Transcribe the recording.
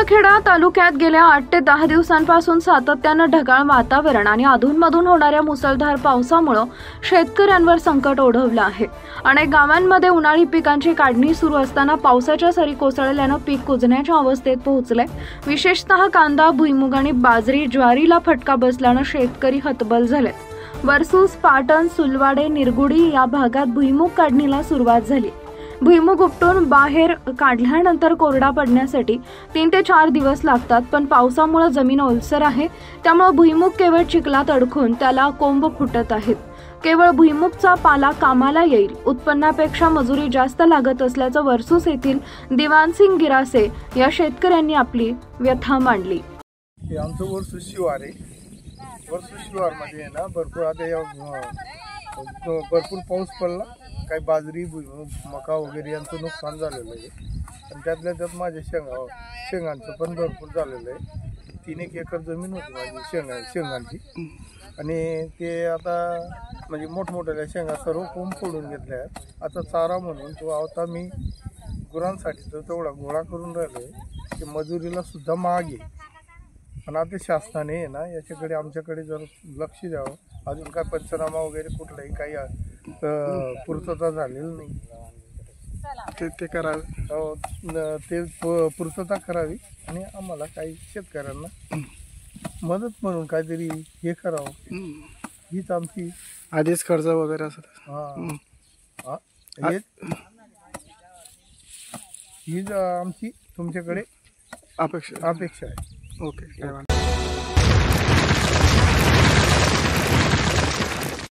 शिंदखेडा तालुक्यात गेल्या 8 ते 10 दिवसांपासून सातत्यानं ढगाळ वातावरण आणि अधूनमधून होणाऱ्या मुसळधार पावसामुळे शेतकऱ्यांवर संकट ओढवलं आहे। अनेक गावांमध्ये उन्हाळी पिकांची काढणी सुरू असताना पावसाच्या सरी कोसळल्यानं पीक कुजण्याच्या अवस्थेत पोहोचले। विशेषतः कांदा, भुईमुग आणि बाजरी, ज्वारीला फटका बसल्यानं शेतकरी हतबल झालेत। वर्सूस, पाटण, सुलवाडे, निरगुडी या भागात भुईमुग काढणीला सुरुवात झाली। भुईमुग उपटून बाहेर काढल्यानंतर कोरडा पडण्यासाठी 3 ते 4 दिवस लागतात, पण पावसामुळे जमीन ओलसर आहे, त्यामुळे भुईमुग केवळ चिखलात अडकून त्याला कोंब फुटत आहेत। केवळ भुईमुगचा पाला कामाला येईल, उत्पन्नापेक्षा मजुरी जास्त लागत असल्याचं वर्सूस येथील दिवानसिंग गिरासे या शेतकऱ्यांनी आपली व्यथा मांडली। आमचं वर्सूस शिवार आहे। वर्सूस शिवारमध्ये ना भरपूर भरपूर पाऊस पडला, काही बाजरी, मका वगैरे यांचं नुकसान झालेलं आहे। आणि त्यातल्या त्यात माझ्या शेंगांचं पण भरपूर झालेलं आहे। 3-1 एकर जमीन होती माझी शेंगांची, आणि ते आता म्हणजे मोठमोठ्या शेंगा सर्व कोंब फोडून घेतल्या आहेत। आता चारा म्हणून तो आता मी गुरांसाठी तर तेवढा गोळा करून राहिलो आहे की मजुरीला सुद्धा महाग आहे। पण आता शासनाने आहे ना याच्याकडे आमच्याकडे जर लक्ष द्यावं। अजून काय पंचनामा वगैरे कुठलाही काही पूर्तता झालेली नाही, ते करावे, ते पूर्तता करावी आणि आम्हाला काही शेतकऱ्यांना मदत म्हणून काहीतरी हे करावं। हीच आमची आधीच कर्ज वगैरे असत। हीच आमची तुमच्याकडे अपेक्षा आहे। ओके।